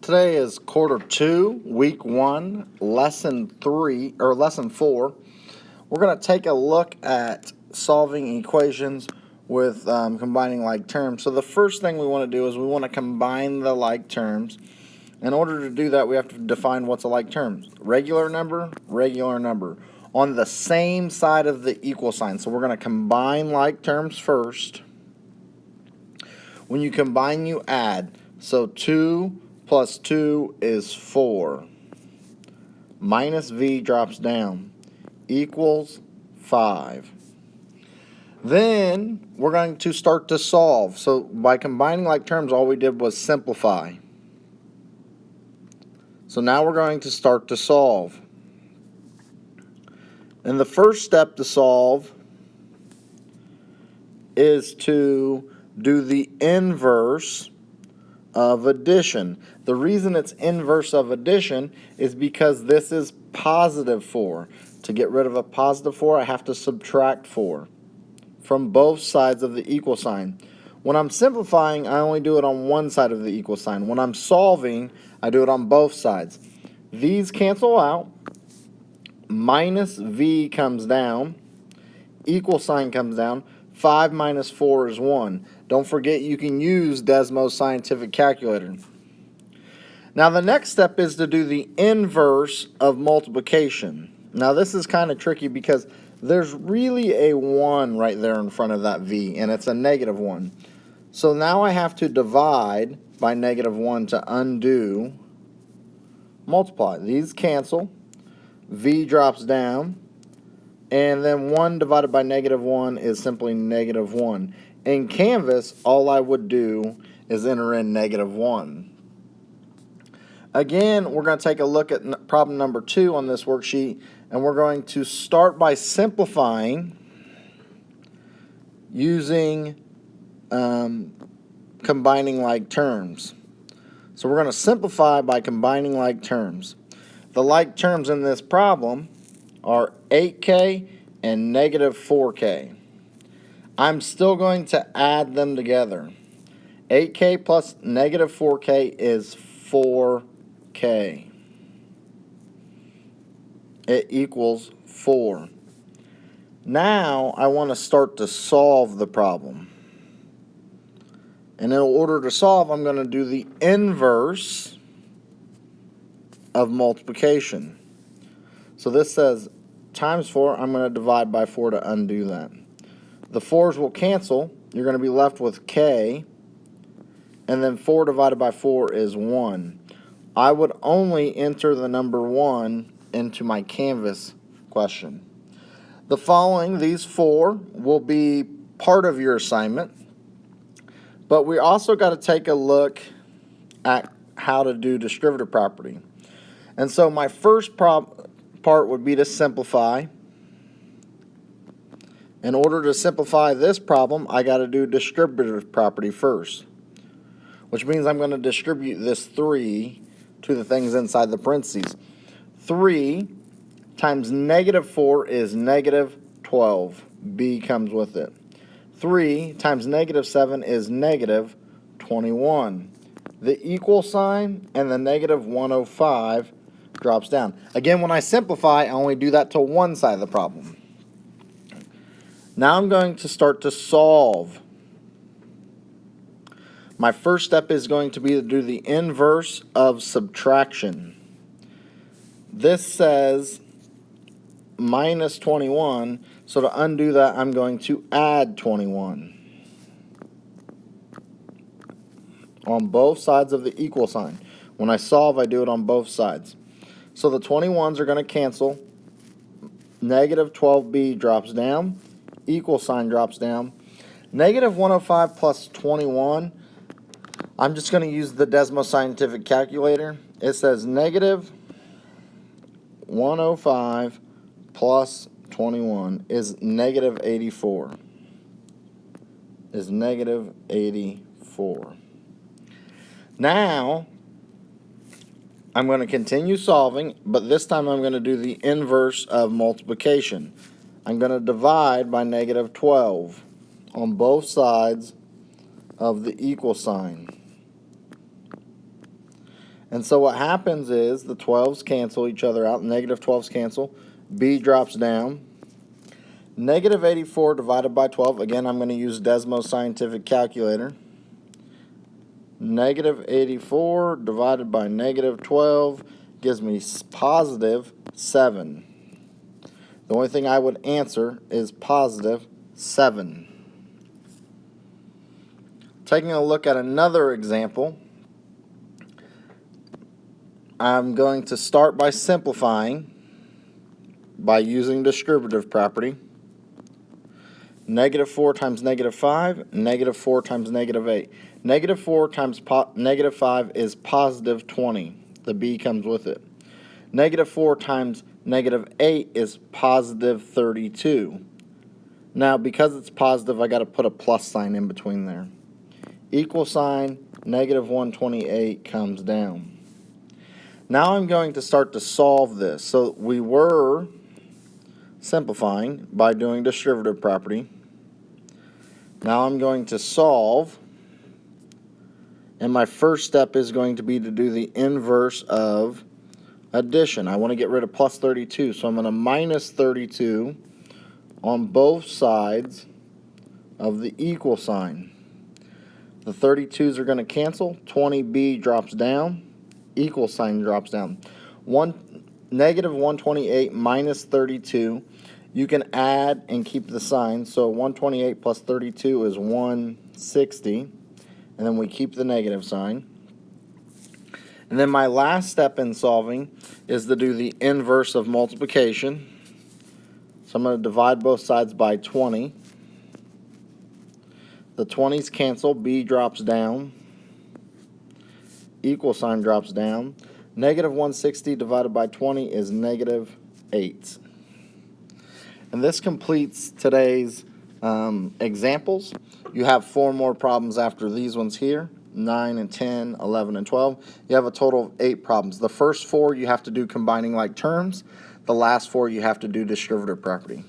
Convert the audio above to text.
Today is quarter 2, week 1, lesson 4. We're going to take a look at solving equations with combining like terms. So the first thing we want to do is we want to combine the like terms. In order to do that, we have to define what's a like term. Regular number, on the same side of the equal sign. So we're going to combine like terms first. When you combine, you add. So 2 plus 2 is 4. Minus v drops down. Equals 5. Then we're going to start to solve. So by combining like terms, all we did was simplify. So now we're going to start to solve. And the first step to solve is to do the inverse of addition. The reason it's inverse of addition is because this is positive 4. To get rid of a positive 4, I have to subtract 4 from both sides of the equal sign. When I'm simplifying, I only do it on one side of the equal sign. When I'm solving, I do it on both sides. These cancel out. Minus v comes down. Equal sign comes down. 5 minus 4 is 1. Don't forget you can use Desmos Scientific Calculator. Now the next step is to do the inverse of multiplication. Now this is kind of tricky because there's really a 1 right there in front of that v, and it's a negative 1. So now I have to divide by negative 1 to undo multiply. These cancel. V drops down. And then 1 divided by negative 1 is simply negative 1. In Canvas, all I would do is enter in negative 1. Again, we're going to take a look at problem number 2 on this worksheet, and we're going to start by simplifying using combining like terms. So we're going to simplify by combining like terms. The like terms in this problem are 8k and negative 4k. I'm still going to add them together. 8k plus negative 4k is 4k. It equals 4. Now I want to start to solve the problem. And in order to solve, I'm going to do the inverse of multiplication. So this says times 4. I'm going to divide by 4 to undo that. The 4's will cancel. You're going to be left with k. And then 4 divided by 4 is 1. I would only enter the number 1 into my Canvas question. The following, these 4, will be part of your assignment. But we also got to take a look at how to do distributive property. And so my first part would be to simplify. In order to simplify this problem, I got to do distributive property first, which means I'm going to distribute this 3 to the things inside the parentheses. 3 times negative 4 is negative 12. B comes with it. 3 times negative 7 is negative 21. The equal sign and the negative 105 drops down. Again, when I simplify, I only do that to one side of the problem. Now I'm going to start to solve. My first step is going to be to do the inverse of subtraction. This says minus 21, so to undo that, I'm going to add 21 on both sides of the equal sign. When I solve, I do it on both sides. So the 21s are going to cancel. Negative 12b drops down. Equal sign drops down. Negative 105 plus 21. I'm just going to use the Desmos Scientific Calculator. It says negative 105 plus 21 is negative 84. Is negative 84. Now, I'm going to continue solving, but this time I'm going to do the inverse of multiplication. I'm going to divide by negative 12 on both sides of the equal sign. And so what happens is the 12s cancel each other out. Negative 12s cancel. B drops down. Negative 84 divided by 12. Again, I'm going to use Desmo's scientific calculator. Negative 84 divided by negative 12 gives me positive 7. The only thing I would answer is positive 7. Taking a look at another example, I'm going to start by simplifying by using distributive property. Negative 4 times negative 5, negative 4 times negative 8. Negative 4 times negative 5 is positive 20. The B comes with it. Negative 4 times negative 8 is positive 32. Now, because it's positive, I got to put a plus sign in between there. Equal sign, negative 128 comes down. Now I'm going to start to solve this. So we were simplifying by doing distributive property. Now I'm going to solve, and my first step is going to be to do the inverse of addition. I want to get rid of plus 32, so I'm going to minus 32 on both sides of the equal sign. The 32s are going to cancel. 20b drops down. Equal sign drops down. Negative 128 minus 32. You can add and keep the sign. So 128 plus 32 is 160. And then we keep the negative sign. And then my last step in solving is to do the inverse of multiplication. So I'm going to divide both sides by 20. The 20s cancel. B drops down. Equal sign drops down. Negative 160 divided by 20 is negative 8. And this completes today's examples. You have 4 more problems after these ones here. 9 and 10, 11 and 12. You have a total of 8 problems. The first 4 you have to do combining like terms. The last 4 you have to do distributive property.